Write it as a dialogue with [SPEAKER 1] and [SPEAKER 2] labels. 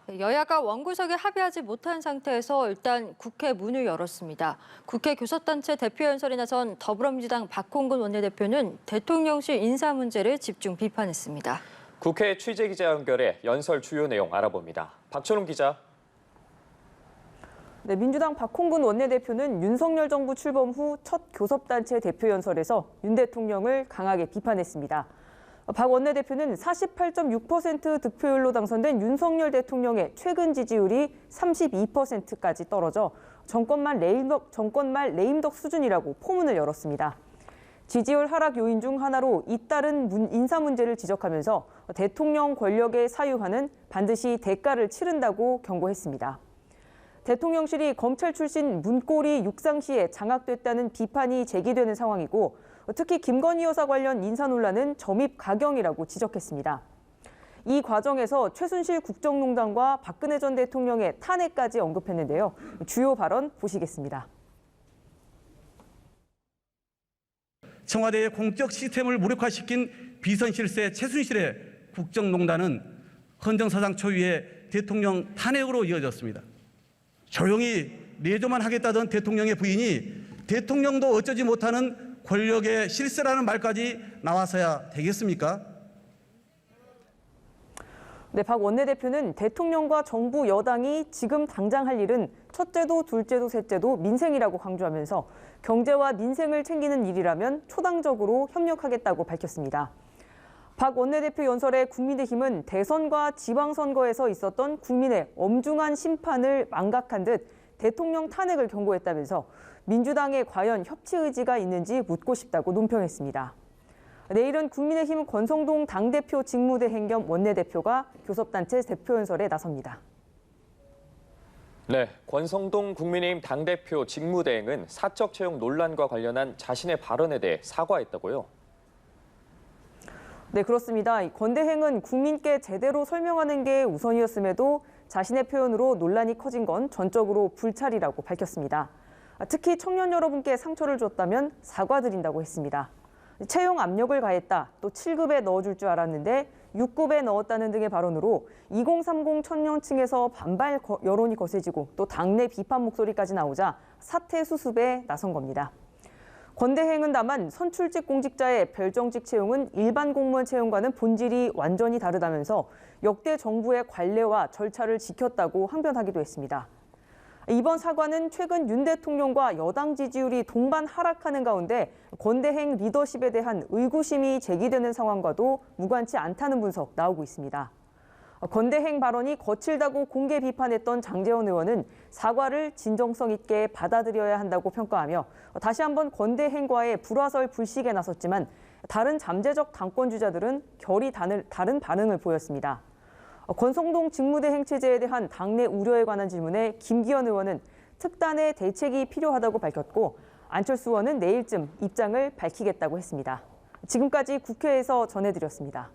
[SPEAKER 1] 여야가 원구성에 합의하지 못한 상태에서 일단 국회 문을 열었습니다. 국회 교섭단체 대표 연설에 나선 더불어민주당 박홍근 원내대표는 대통령실 인사 문제를 집중 비판했습니다.
[SPEAKER 2] 국회 취재기자 연결해 연설 주요 내용 알아봅니다. 박철웅 기자.
[SPEAKER 3] 네, 민주당 박홍근 원내대표는 윤석열 정부 출범 후 첫 교섭단체 대표 연설에서 윤 대통령을 강하게 비판했습니다. 박 원내대표는 48.6% 득표율로 당선된 윤석열 대통령의 최근 지지율이 32%까지 떨어져 정권 말 레임덕 수준이라고 포문을 열었습니다. 지지율 하락 요인 중 하나로 잇따른 인사 문제를 지적하면서 대통령 권력의 사유화는 반드시 대가를 치른다고 경고했습니다. 대통령실이 검찰 출신 문고리 육상시에 장악됐다는 비판이 제기되는 상황이고 특히 김건희 여사 관련 인사 논란은 점입 가경이라고 지적했습니다. 이 과정에서 최순실 국정농단과 박근혜 전 대통령의 탄핵까지 언급했는데요. 주요 발언 보시겠습니다.
[SPEAKER 4] 청와대의 공적 시스템을 무력화시킨 비선실세 최순실의 국정농단은 헌정사상 초유의 대통령 탄핵으로 이어졌습니다. 조용히 내조만 하겠다던 대통령의 부인이 대통령도 어쩌지 못하는 권력의 실세라는 말까지 나와서야 되겠습니까?
[SPEAKER 3] 네, 박 원내대표는 대통령과 정부 여당이 지금 당장 할 일은 첫째도 둘째도 셋째도 민생이라고 강조하면서 경제와 민생을 챙기는 일이라면 초당적으로 협력하겠다고 밝혔습니다. 박 원내대표 연설에 국민의힘은 대선과 지방선거에서 있었던 국민의 엄중한 심판을 망각한 듯 대통령 탄핵을 경고했다면서 민주당에 과연 협치 의지가 있는지 묻고 싶다고 논평했습니다. 내일은 국민의힘 권성동 당대표 직무대행 겸 원내대표가 교섭단체 대표 연설에 나섭니다.
[SPEAKER 2] 네, 권성동 국민의힘 당대표 직무대행은 사적 채용 논란과 관련한 자신의 발언에 대해 사과했다고요?
[SPEAKER 3] 네, 그렇습니다. 권대행은 국민께 제대로 설명하는 게 우선이었음에도 자신의 표현으로 논란이 커진 건 전적으로 불찰이라고 밝혔습니다. 특히 청년 여러분께 상처를 줬다면 사과드린다고 했습니다. 채용 압력을 가했다, 또 7급에 넣어줄 줄 알았는데 6급에 넣었다는 등의 발언으로 2030 청년층에서 반발 여론이 거세지고 또 당내 비판 목소리까지 나오자 사퇴 수습에 나선 겁니다. 권대행은 다만 선출직 공직자의 별정직 채용은 일반 공무원 채용과는 본질이 완전히 다르다면서 역대 정부의 관례와 절차를 지켰다고 항변하기도 했습니다. 이번 사과는 최근 윤 대통령과 여당 지지율이 동반 하락하는 가운데 권대행 리더십에 대한 의구심이 제기되는 상황과도 무관치 않다는 분석 나오고 있습니다. 권대행 발언이 거칠다고 공개 비판했던 장제원 의원은 사과를 진정성 있게 받아들여야 한다고 평가하며 다시 한번 권대행과의 불화설 불식에 나섰지만 다른 잠재적 당권 주자들은 결이 다른 반응을 보였습니다. 권성동 직무대행 체제에 대한 당내 우려에 관한 질문에 김기현 의원은 특단의 대책이 필요하다고 밝혔고 안철수 의원은 내일쯤 입장을 밝히겠다고 했습니다. 지금까지 국회에서 전해드렸습니다.